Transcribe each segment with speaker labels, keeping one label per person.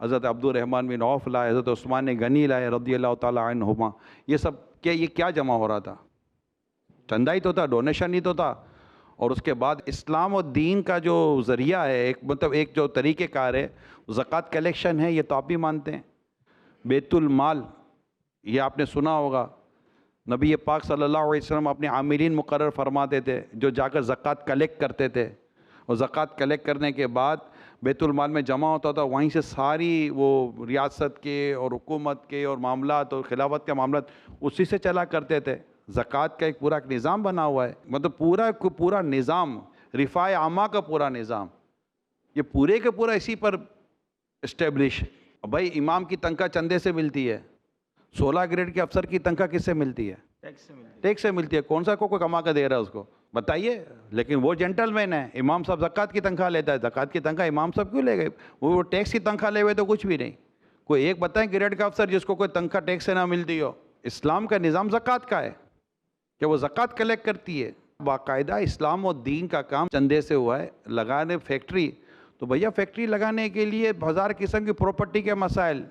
Speaker 1: حضرت عبدالرحمن بن عوف لائے, حضرت عثمان غنی لائے رضی اللہ تعالیٰ عنہما. یہ سب یہ کیا جمع ہو رہا تھا؟ چندہ ہی تو تھا, ڈونیشن ہی تو تھا. اور اس کے بعد اسلام و دین کا جو ذریعہ ہے, ایک جو طریقہ کار ہے, زکوٰۃ کلیکشن ہے. یہ تو آپ بھی مانتے ہیں. بیت المال, یہ آپ نے سنا ہوگا, نبی پاک صلی اللہ علیہ وسلم اپنے عاملین مقرر فرماتے تھے جو جا کر زکوٰۃ کلیکٹ کرتے تھے, اور زکوٰۃ کلیکٹ کرنے کے بعد بیت المال میں جمع ہوتا تھا. وہیں سے ساری وہ ریاست کے اور حکومت کے اور معاملات اور خلافت کے معاملات اسی سے چلا کرتے تھے. زکوٰۃ کا ایک پورا نظام بنا ہوا ہے, مطلب پورا نظام, رفاع عامہ کا پورا نظام, یہ پورے کے پورا اسی پر اسٹیبلش. بھائی امام کی تنخواہ چندے سے ملتی ہے, 16 گریڈ کے افسر کی تنخواہ کس سے ملتی ہے؟ ٹیکس سے ملتی ہے. کون سا کوئی کما کے دے رہا ہے اس کو بتائیے؟ لیکن وہ جینٹل مین ہے, امام صاحب زکوٰۃ کی تنخواہ لیتا ہے. زکوٰۃ کی تنخواہ امام صاحب کیوں لے گئے؟ وہ ٹیکس کی تنخواہ لے ہوئے تو کچھ بھی نہیں. کوئی ایک بتائیں گریڈ کا افسر جس کو کوئی تنخواہ ٹیکس سے نہ ملتی ہو. اسلام کا نظام زکوٰۃ کا ہے کہ وہ زکوٰۃ کلیکٹ کرتی ہے. باقاعدہ اسلام و دین کا کام چندے سے ہوا ہے. لگانے فیکٹری, تو بھیا فیکٹری لگانے کے لیے 1000 قسم کی پراپرٹی کے مسائل,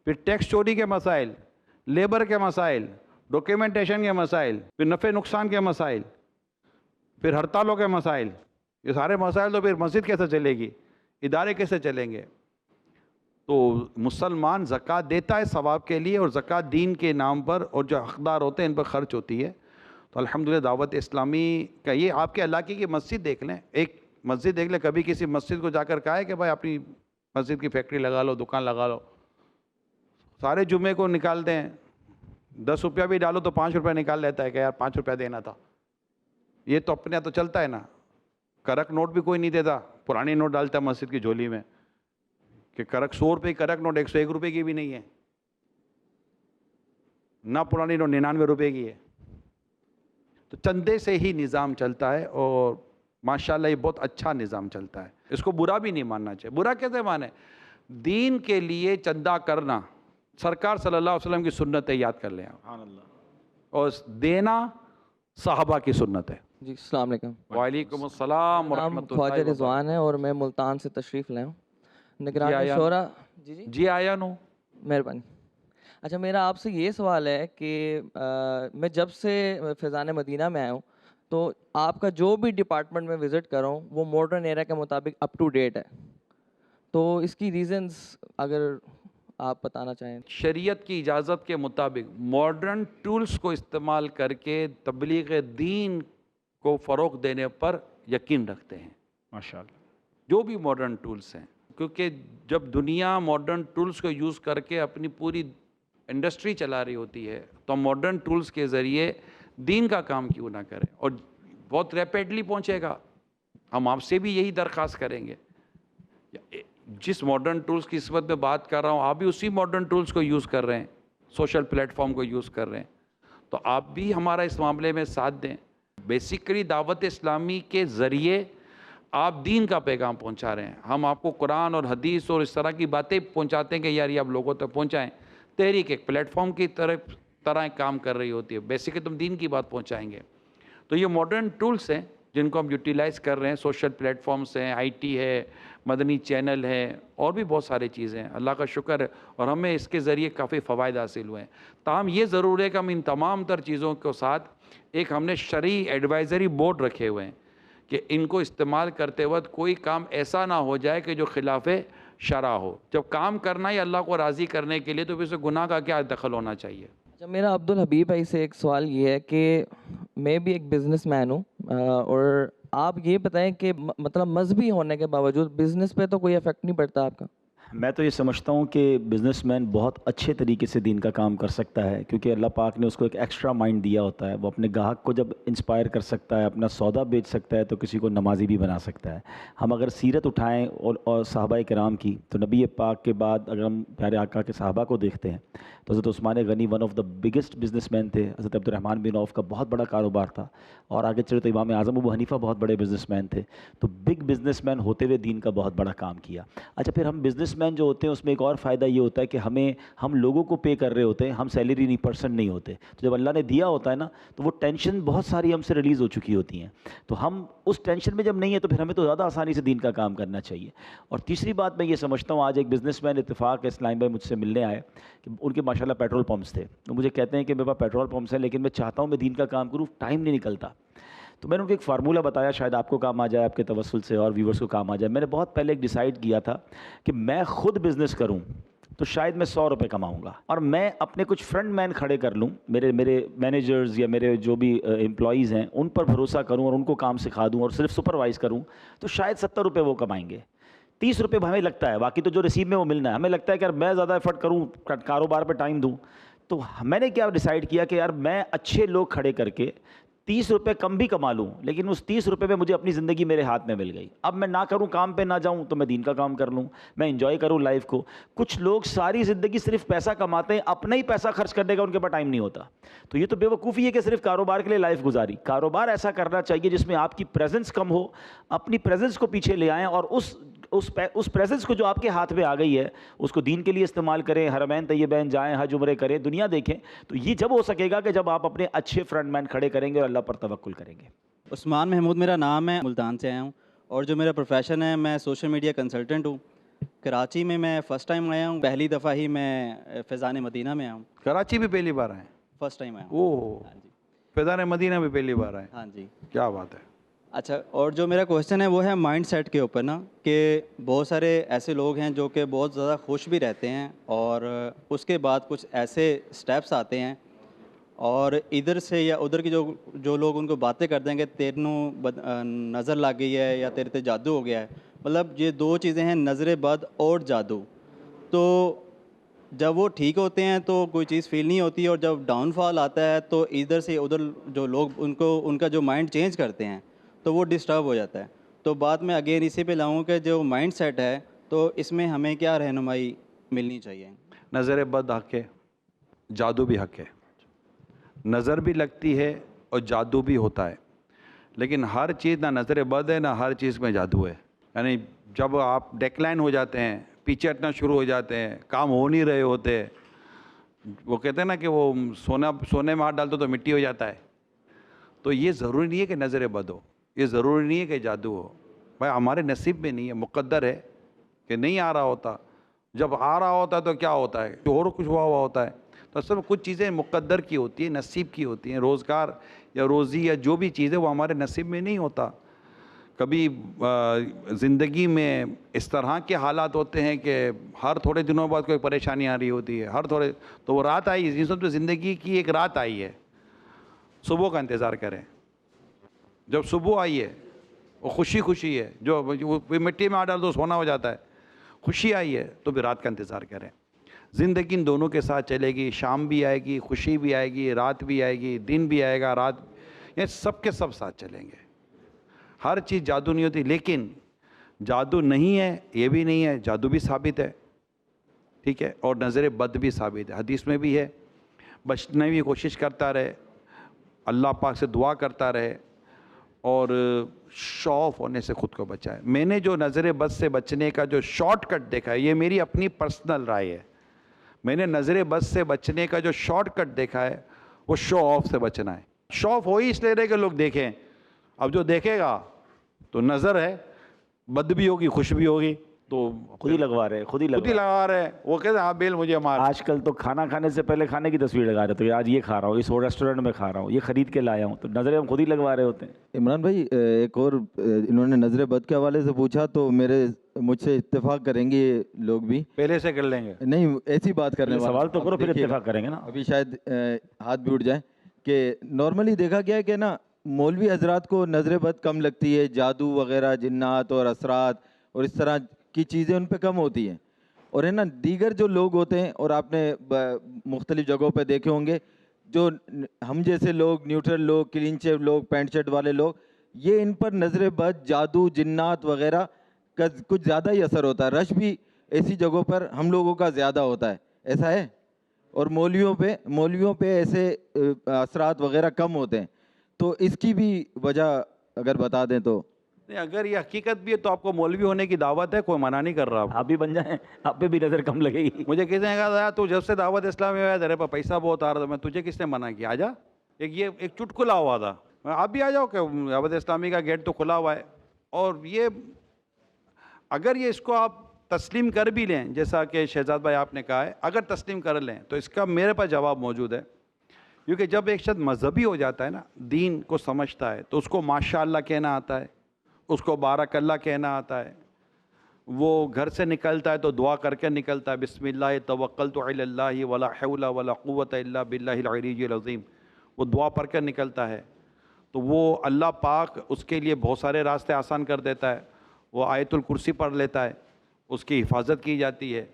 Speaker 1: پھر ٹیکس چوری کے مسائل, لیبر کے مسائل, ڈاکیومنٹیشن کے مسائل, پھر نفع نقصان کے مسائل, پھر ہڑتالوں کے مسائل. یہ سارے مسائل تو پھر مسجد کیسے چلے گی, ادارے کیسے چلیں گے؟ تو مسلمان زکوٰۃ دیتا ہے ثواب کے لیے, اور زکوٰۃ دین کے نام پر اور جو حقدار ہوتے ہیں ان پر خرچ ہوتی ہے. تو الحمدللہ دعوت اسلامی کا یہ, آپ کے علاقے کی مسجد دیکھ لیں, ایک مسجد دیکھ لیں, کبھی کسی مسجد کو جا کر کہا ہے کہ بھائی اپنی مسجد کی فیکٹری لگا لو, دکان لگا لو؟ سارے جمعے کو نکال دیں, 10 روپیہ بھی ڈالو تو 5 روپیہ نکال لیتا ہے کہ یار 5 روپیہ دینا تھا. یہ تو اپنے تو چلتا ہے نا. کرک نوٹ بھی کوئی نہیں دیتا, پرانی نوٹ ڈالتا ہے مسجد کی جھولی میں کہ کرک 100 روپے کی کرک نوٹ 101 روپے کی بھی نہیں ہے, نہ پرانی نوٹ 99 روپے کی ہے. تو چندے سے ہی نظام چلتا ہے, اور ماشاءاللہ یہ بہت اچھا نظام چلتا ہے. اس کو برا بھی نہیں ماننا چاہیے. برا کیسے مانے؟ دین کے لیے چندہ کرنا سرکار صلی اللہ علیہ وسلم کی سنت ہے, یاد کر لیں آپ, اور دینا صحابہ کی سنت ہے.
Speaker 2: جی السلام علیکم.
Speaker 1: وعلیکم السلام
Speaker 2: نام
Speaker 1: ورحمۃ
Speaker 2: خواجہ
Speaker 1: اللہ.
Speaker 2: رضوان ہے اور میں ملتان سے تشریف لائے ہوں. نگران
Speaker 1: آیا
Speaker 2: شورا. جی جی
Speaker 1: جی آیا نو.
Speaker 2: مہربانی. اچھا میرا آپ سے یہ سوال ہے کہ میں جب سے فیضان مدینہ میں آیا ہوں تو آپ کا جو بھی ڈپارٹمنٹ میں وزٹ کر رہا ہوں وہ ماڈرن ایرا کے مطابق اپ ٹو ڈیٹ ہے. تو اس کی ریزنز اگر آپ بتانا چاہیں.
Speaker 1: شریعت کی اجازت کے مطابق ماڈرن ٹولز کو استعمال کر کے تبلیغ دین کو فروغ دینے پر یقین رکھتے ہیں.
Speaker 3: ماشاءاللہ.
Speaker 1: جو بھی ماڈرن ٹولز ہیں, کیونکہ جب دنیا ماڈرن ٹولز کو یوز کر کے اپنی پوری انڈسٹری چلا رہی ہوتی ہے تو ہم ماڈرن ٹولز کے ذریعے دین کا کام کیوں نہ کریں, اور بہت ریپیڈلی پہنچے گا. ہم آپ سے بھی یہی درخواست کریں گے. جس ماڈرن ٹولز کی نسبت میں بات کر رہا ہوں, آپ بھی اسی ماڈرن ٹولز کو یوز کر رہے ہیں, سوشل پلیٹ فارم کو یوز کر رہے ہیں, تو آپ بھی ہمارا اس معاملے میں ساتھ دیں. بیسیکلی دعوت اسلامی کے ذریعے آپ دین کا پیغام پہنچا رہے ہیں. ہم آپ کو قرآن اور حدیث اور اس طرح کی باتیں پہنچاتے ہیں کہ یار یہ آپ لوگوں تک پہنچائیں. تحریک ایک پلیٹ فارم کی طرح کام کر رہی ہوتی ہے. بیسیکلی تم دین کی بات پہنچائیں گے. تو یہ ماڈرن ٹولز ہیں جن کو ہم یوٹیلائز کر رہے ہیں. سوشل پلیٹ فارمز ہیں, آئی ٹی ہے, مدنی چینل ہے, اور بھی بہت ساری چیزیں ہیں. اللہ کا شکر ہے, اور ہمیں اس کے ذریعے کافی فوائد حاصل ہوئے ہیں. تاہم یہ ضرور ہے کہ ہم ان تمام تر چیزوں کے ساتھ ایک ہم نے شرعی ایڈوائزری بورڈ رکھے ہوئے ہیں کہ ان کو استعمال کرتے وقت کوئی کام ایسا نہ ہو جائے کہ جو خلاف شرع ہو. جب کام کرنا ہے اللہ کو راضی کرنے کے لیے تو پھر اسے گناہ کا کیا دخل ہونا چاہیے.
Speaker 2: اچھا میرا عبدالحبیب بھائی سے ایک سوال یہ ہے کہ میں بھی ایک بزنس مین ہوں, اور آپ یہ بتائیں کہ مطلب مذہبی ہونے کے باوجود بزنس پہ تو کوئی افیکٹ نہیں پڑتا آپ کا؟
Speaker 3: میں تو یہ سمجھتا ہوں کہ بزنس مین بہت اچھے طریقے سے دین کا کام کر سکتا ہے, کیونکہ اللہ پاک نے اس کو ایک ایکسٹرا مائنڈ دیا ہوتا ہے. وہ اپنے گاہک کو جب انسپائر کر سکتا ہے, اپنا سودا بیچ سکتا ہے, تو کسی کو نمازی بھی بنا سکتا ہے. ہم اگر سیرت اٹھائیں اور صحابہ کرام کی, تو نبی پاک کے بعد اگر ہم پیارے آقا کے صحابہ کو دیکھتے ہیں تو حضرت Usman Ghani one of the biggest business man تھے. حضرت عبدالرحمن بن عوف کا بہت بڑا کاروبار تھا, اور آگے چلے تو امام اعظم ابو حنیفہ بہت بڑے بزنس مین تھے. تو بگ بزنس مین ہوتے ہوئے دین کا بہت بڑا کام کیا. اچھا پھر ہم بزنس مین جو ہوتے ہیں اس میں ایک اور فائدہ یہ ہوتا ہے کہ ہم لوگوں کو پے کر رہے ہوتے ہیں, ہم سیلری نہیں پرسنٹ نہیں ہوتے. تو جب اللہ نے دیا ہوتا ہے نا تو وہ ٹینشن بہت ساری ہم سے ریلیز ہو چکی ہوتی ہیں. تو ہم اس ٹینشن میں جب نہیں ہے تو پھر ہمیں تو زیادہ آسانی سے دین کا کام کرنا چاہیے. اور تیسری بات میں یہ سمجھتا ہوں, آج ایک بزنس مین اتفاق اسلام بھائی مجھ سے ملنے آئے کہ ان کے ماشاء اللہ پیٹرول پمپس تھے, تو مجھے کہتے ہیں کہ میرے پاس پیٹرول پمپس ہیں لیکن میں چاہتا ہوں میں دین کا کام کروں, ٹائم نہیں نکلتا. تو میں نے ان کو ایک فارمولہ بتایا, شاید آپ کو کام آ جائے, آپ کے توسل سے اور ویورز کو کام آ جائے. میں نے بہت پہلے ایک ڈیسائیڈ کیا تھا کہ میں خود بزنس کروں تو شاید میں 100 روپے کماؤں گا, اور میں اپنے کچھ فرنٹ مین کھڑے کر لوں, میرے مینیجرز یا میرے جو بھی امپلائیز ہیں ان پر بھروسہ کروں اور ان کو کام سکھا دوں اور صرف سپروائز کروں, تو شاید 70 روپے وہ کمائیں گے. 30 روپے ہمیں لگتا ہے, باقی تو جو ریسیو میں وہ ملنا ہے. ہمیں لگتا ہے کہ یار میں زیادہ ایفرٹ کروں, کاروبار پہ ٹائم دوں. تو میں نے کیا ڈیسائیڈ کیا کہ یار میں اچھے لوگ کھڑے کر کے 30 روپے کم بھی کما لوں, لیکن اس 30 روپے میں مجھے اپنی زندگی میرے ہاتھ میں مل گئی. اب میں نہ کروں, کام پہ نہ جاؤں, تو میں دین کا کام کر لوں, میں انجوائے کروں لائف کو. کچھ لوگ ساری زندگی صرف پیسہ کماتے ہیں, اپنا ہی پیسہ خرچ کرنے کا ان کے پاس ٹائم نہیں ہوتا. تو یہ تو بے وقوفی ہے کہ صرف کاروبار کے لیے لائف گزاری. کاروبار ایسا کرنا چاہیے جس میں آپ کی پریزنس کم ہو, اپنی پریزنس کو پیچھے لے آئیں اور اس پریزنس کو جو آپ کے ہاتھ میں آ گئی ہے اس کو دین کے لیے استعمال کریں, حرمین طیبین جائیں, حج عمرے کریں, دنیا دیکھیں. تو یہ جب ہو سکے گا کہ جب آپ اپنے اچھے فرنٹ مین کھڑے کریں گے اور اللہ پر توکل کریں گے.
Speaker 4: عثمان محمود میرا نام ہے, ملتان سے آیا ہوں, اور جو میرا پروفیشن ہے میں سوشل میڈیا کنسلٹنٹ ہوں. کراچی میں فرسٹ ٹائم آیا ہوں, پہلی دفعہ ہی میں فیضان مدینہ میں آیا ہوں.
Speaker 1: کراچی بھی پہلی بار آئے؟
Speaker 4: فرسٹ ٹائم آیا ہوں.
Speaker 1: اوہ, فیضان مدینہ بھی پہلی بار آئے؟
Speaker 4: ہاں جی.
Speaker 1: کیا بات ہے.
Speaker 4: اچھا, اور جو میرا کوشچن ہے وہ ہے مائنڈ سیٹ کے اوپر نا, کہ بہت سارے ایسے لوگ ہیں جو کہ بہت زیادہ خوش بھی رہتے ہیں اور اس کے بعد کچھ ایسے سٹیپس آتے ہیں اور ادھر سے یا ادھر کی جو لوگ ان کو باتیں کر دیں گے تیرنوں نظر لگ گئی ہے یا تیرے تے جادو ہو گیا ہے. مطلب یہ دو چیزیں ہیں, نظر بد اور جادو. تو جب وہ ٹھیک ہوتے ہیں تو کوئی چیز فیل نہیں ہوتی, اور جب ڈاؤن فال آتا ہے تو ادھر سے ادھر جو لوگ ان کا جو مائنڈ چینج کرتے ہیں تو وہ ڈسٹرب ہو جاتا ہے. تو بعد میں اگین اسی پہ لاؤں کہ جو مائنڈ سیٹ ہے تو اس میں ہمیں کیا رہنمائی ملنی چاہیے؟
Speaker 1: نظر بد حق ہے, جادو بھی حق ہے. نظر بھی لگتی ہے اور جادو بھی ہوتا ہے, لیکن ہر چیز نہ نظر بد ہے نہ ہر چیز میں جادو ہے. یعنی جب آپ ڈیکلائن ہو جاتے ہیں, پیچھے ہٹنا شروع ہو جاتے ہیں, کام ہو نہیں رہے ہوتے, وہ کہتے ہیں نا کہ وہ سونے میں ہاتھ ڈالتے تو مٹی ہو جاتا ہے. تو یہ ضروری نہیں ہے کہ نظر بد ہو, یہ ضروری نہیں ہے کہ جادو ہو. بھائی ہمارے نصیب میں نہیں ہے, مقدر ہے کہ نہیں آ رہا ہوتا. جب آ رہا ہوتا ہے تو کیا ہوتا ہے, اور کچھ ہوا ہوتا ہے. تو اصل میں کچھ چیزیں مقدر کی ہوتی ہیں, نصیب کی ہوتی ہیں. روزگار یا روزی یا جو بھی چیز ہے وہ ہمارے نصیب میں نہیں ہوتا. کبھی زندگی میں اس طرح کے حالات ہوتے ہیں کہ ہر تھوڑے دنوں بعد کوئی پریشانی آ رہی ہوتی ہے, تو وہ رات آئی, اس تو زندگی کی ایک رات آئی ہے. صبح کا انتظار کریں. جب صبح آئی ہے وہ خوشی ہے, جو مٹی میں آ ڈال دو سونا ہو جاتا ہے. خوشی آئی ہے تو بھی رات کا انتظار کریں. زندگی ان دونوں کے ساتھ چلے گی, شام بھی آئے گی, خوشی بھی آئے گی, رات بھی آئے گی, دن بھی آئے گا, رات, یہ سب کے سب ساتھ چلیں گے. ہر چیز جادو نہیں ہوتی, لیکن جادو نہیں ہے یہ بھی نہیں ہے, جادو بھی ثابت ہے, ٹھیک ہے, اور نظر بد بھی ثابت ہے. حدیث میں بھی ہے, بچنے کی کوشش کرتا رہے, اللہ پاک سے دعا کرتا رہے, اور شو آف ہونے سے خود کو بچائے. میں نے جو نظر بد سے بچنے کا جو شارٹ کٹ دیکھا ہے, یہ میری اپنی پرسنل رائے ہے, میں نے نظر بد سے بچنے کا جو شارٹ کٹ دیکھا ہے وہ شو آف سے بچنا ہے. شو آف ہو ہی اس لیے رہے کہ لوگ دیکھیں. اب جو دیکھے گا تو نظر ہے, بد بھی ہوگی خوش بھی ہوگی, تو
Speaker 3: خود ہی لگوا رہے, خود ہی
Speaker 1: لگا رہے ہیں. وہ کہتے ہیں ہاں بیل مجھے مار.
Speaker 3: آج کل تو کھانا کھانے سے پہلے کھانے کی تصویر لگا رہے تھے, آج یہ کھا رہا ہوں, اس ریسٹورینٹ میں کھا رہا ہوں, یہ خرید کے لایا ہوں, تو نظریں ہم خود ہی لگوا رہے ہوتے ہیں.
Speaker 5: عمران بھائی ایک اور, انہوں نے نظر بد کے حوالے سے پوچھا تو مجھ سے اتفاق کریں گے یہ لوگ بھی,
Speaker 1: پہلے سے کر لیں گے.
Speaker 5: نہیں ایسی بات کرنے والا
Speaker 3: سوال تو کرو پھر اتفاق کریں گے نا.
Speaker 5: ابھی شاید ہاتھ بھی اٹھ جائیں کہ نارملی دیکھا گیا ہے کہ نا مولوی حضرات کو نظر بد کم لگتی ہے, جادو وغیرہ, جنات اور اثرات اور اس طرح کی چیزیں ان پہ کم ہوتی ہیں. اور ہے نا دیگر جو لوگ ہوتے ہیں, اور آپ نے مختلف جگہوں پہ دیکھے ہوں گے, جو ہم جیسے لوگ, نیوٹرل لوگ, کلین شیو لوگ, پینٹ شرٹ والے لوگ, یہ ان پر نظر بد, جادو, جنات وغیرہ کا کچھ زیادہ ہی اثر ہوتا ہے. رش بھی ایسی جگہوں پر ہم لوگوں کا زیادہ ہوتا ہے, ایسا ہے. اور مولویوں پہ ایسے اثرات وغیرہ کم ہوتے ہیں. تو اس کی بھی وجہ اگر بتا دیں تو.
Speaker 1: نہیں, اگر یہ حقیقت بھی ہے تو آپ کو مولوی ہونے کی دعوت ہے, کوئی منع نہیں کر رہا.
Speaker 3: آپ بھی بن جائیں, آپ پہ بھی نظر کم لگے گی.
Speaker 1: مجھے کسی نے کہا تو جب سے دعوت اسلامی میں تیرے پہ پیسہ بہت آ رہا تھا, میں تجھے کس نے منع کیا, آ جا. ایک چٹکلا ہوا تھا, آپ بھی آ جاؤ کہ دعوت اسلامی کا گیٹ تو کھلا ہوا ہے. اور یہ اگر یہ اس کو آپ تسلیم کر بھی لیں, جیسا کہ شہزاد بھائی آپ نے کہا ہے, اگر تسلیم کر لیں تو اس کا میرے پاس جواب موجود ہے. کیونکہ جب ایک شخص مذہبی ہو جاتا ہے نا, دین کو سمجھتا ہے, تو اس کو ماشاء اللہ کہنا آتا ہے, اس کو بارک اللہ کہنا آتا ہے. وہ گھر سے نکلتا ہے تو دعا کر کے نکلتا ہے, بسم اللہ توکلت علی اللہ ولا حول ولا قوت الا باللہ العلی العظیم. وہ دعا پڑھ کر نکلتا ہے تو وہ اللہ پاک اس کے لیے بہت سارے راستے آسان کر دیتا ہے. وہ آیت الکرسی پڑھ لیتا ہے, اس کی حفاظت کی جاتی ہے.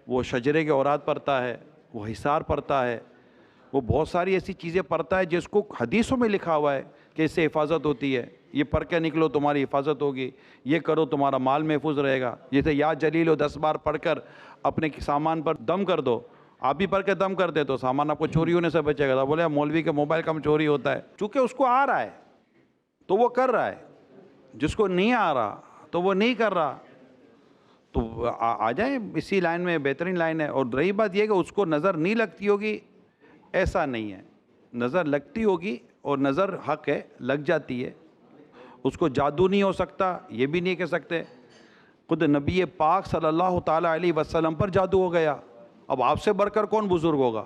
Speaker 1: وہ شجرے کے اوراد پڑھتا ہے, وہ حصار پڑھتا ہے, وہ بہت ساری ایسی چیزیں پڑھتا ہے جس کو حدیثوں میں لکھا ہوا ہے کہ اس سے حفاظت ہوتی ہے. یہ پڑھ کے نکلو تمہاری حفاظت ہوگی, یہ کرو تمہارا مال محفوظ رہے گا. جیسے یا جلیل و 10 بار پڑھ کر اپنے سامان پر دم کر دو, آپ بھی پڑھ کے دم کر دے تو سامان آپ کو چوری ہونے سے بچے گا. تو بولے مولوی کے موبائل کم چوری ہوتا ہے, چونکہ اس کو آ رہا ہے تو وہ کر رہا ہے, جس کو نہیں آ رہا تو وہ نہیں کر رہا. تو آ جائیں اسی لائن میں, بہترین لائن ہے. اور رہی بات یہ کہ اس کو نظر نہیں لگتی ہوگی, ایسا نہیں ہے, نظر لگتی ہوگی اور نظر حق ہے, لگ جاتی ہے. اس کو جادو نہیں ہو سکتا یہ بھی نہیں کہہ سکتے. خود نبی پاک صلی اللہ تعالیٰ علیہ وسلم پر جادو ہو گیا. اب آپ سے بڑھ کر کون بزرگ ہوگا؟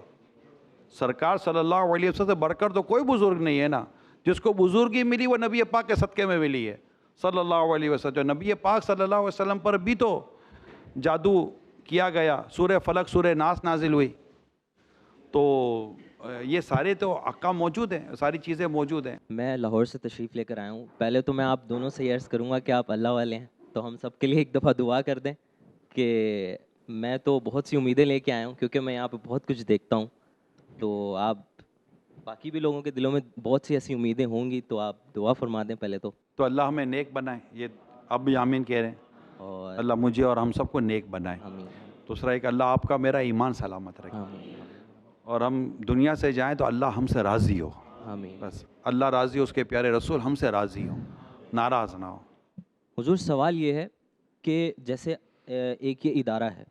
Speaker 1: سرکار صلی اللہ علیہ وسلم سے بڑھ کر تو کوئی بزرگ نہیں ہے نا. جس کو بزرگی ملی وہ نبی پاک کے صدقے میں ملی ہے صلی اللہ علیہ وسلم. نبی پاک صلی اللہ علیہ وسلم پر بھی تو جادو کیا گیا, سورہ فلق سورہ ناس نازل ہوئی. تو یہ سارے تو احکام موجود ہیں, ساری چیزیں موجود ہیں.
Speaker 6: میں لاہور سے تشریف لے کر آیا ہوں. پہلے تو میں آپ دونوں سے یہ عرض کروں گا کہ آپ اللہ والے ہیں, تو ہم سب کے لیے ایک دفعہ دعا کر دیں کہ میں تو بہت سی امیدیں لے کے آیا ہوں, کیونکہ میں یہاں پہ بہت کچھ دیکھتا ہوں. تو آپ باقی بھی لوگوں کے دلوں میں بہت سی ایسی امیدیں ہوں گی, تو آپ دعا فرما دیں پہلے تو
Speaker 1: اللہ ہمیں نیک بنائے, یہ اب بھی آمین کہہ رہے ہیں.
Speaker 6: اور
Speaker 1: اللہ مجھے اور ہم سب کو نیک بنائے.
Speaker 6: آمین
Speaker 1: دوسرا ایک اللہ آپ کا میرا ایمان سلامت رکھے,
Speaker 6: آمین
Speaker 1: اور ہم دنیا سے جائیں تو اللہ ہم سے راضی ہو.
Speaker 6: آمین.
Speaker 1: بس اللہ راضی ہو, اس کے پیارے رسول ہم سے راضی ہو, ناراض نہ ہو.
Speaker 6: حضور سوال یہ ہے کہ جیسے ایک یہ ادارہ ہے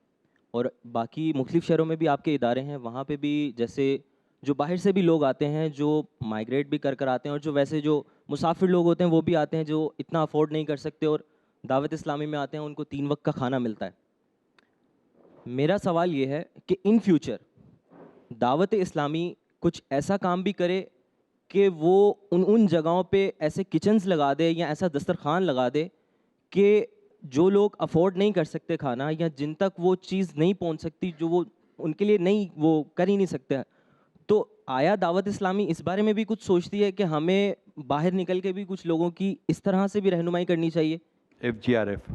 Speaker 6: اور باقی مختلف شہروں میں بھی آپ کے ادارے ہیں, وہاں پہ بھی جیسے جو باہر سے بھی لوگ آتے ہیں, جو مائیگریٹ بھی کر آتے ہیں, اور جو ویسے جو مسافر لوگ ہوتے ہیں وہ بھی آتے ہیں جو اتنا افورڈ نہیں کر سکتے اور دعوت اسلامی میں آتے ہیں, ان کو 3 وقت کا کھانا ملتا ہے. میرا سوال یہ ہے کہ ان فیوچر دعوت اسلامی کچھ ایسا کام بھی کرے کہ وہ ان جگہوں پہ ایسے کچنز لگا دے یا ایسا دسترخوان لگا دے کہ جو لوگ افورڈ نہیں کر سکتے کھانا, یا جن تک وہ چیز نہیں پہنچ سکتی جو وہ ان کے لیے نہیں, وہ کر ہی نہیں سکتے, تو آیا دعوت اسلامی اس بارے میں بھی کچھ سوچتی ہے کہ ہمیں باہر نکل کے بھی کچھ لوگوں کی اس طرح سے بھی رہنمائی کرنی چاہیے؟
Speaker 1: FGRF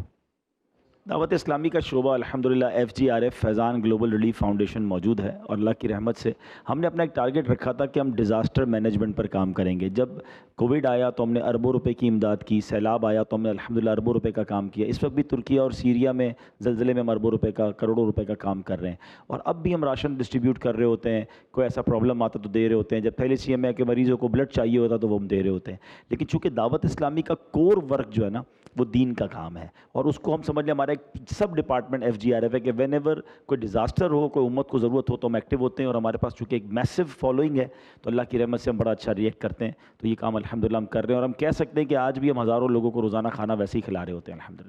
Speaker 3: دعوت اسلامی کا شعبہ الحمدللہ FGRF فیضان گلوبل ریلیف فاؤنڈیشن موجود ہے, اور اللہ کی رحمت سے ہم نے اپنا ایک ٹارگٹ رکھا تھا کہ ہم ڈیزاسٹر مینجمنٹ پر کام کریں گے. جب کووڈ آیا تو ہم نے اربوں روپے کی امداد کی, سیلاب آیا تو ہم نے الحمدللہ اربوں روپے کا کام کیا. اس وقت بھی ترکیہ اور سیریا میں زلزلے میں ہم اربوں روپے کا, کروڑوں روپے کا کام کر رہے ہیں, اور اب بھی ہم راشن ڈسٹریبیوٹ کر رہے ہوتے ہیں. کوئی ایسا پرابلم آتا تو دے رہے ہوتے ہیں, جب تھیلیسیمیا کے مریضوں کو بلڈ چاہیے ہوتا تو وہ ہم دے رہے ہوتے ہیں. لیکن چونکہ دعوت اسلامی کا کور ورک جو ہے نا وہ دین کا کام ہے, اور اس کو ہم سمجھ لیں ہمارا ایک سب ڈپارٹمنٹ FGRF ہے کہ وین ایور کوئی ڈیزاسٹر ہو, کوئی امت کو ضرورت ہو تو ہم ایکٹیو ہوتے ہیں. اور ہمارے پاس چونکہ ایک میسو فالوئنگ ہے تو اللہ کی رحمت سے ہم بڑا اچھا ریئیکٹ کرتے ہیں. تو یہ کام الحمدللہ ہم کر رہے ہیں, اور ہم کہہ سکتے ہیں کہ آج بھی ہم ہزاروں لوگوں کو روزانہ کھانا ویسے ہی کھلا رہے ہوتے ہیں الحمدللہ.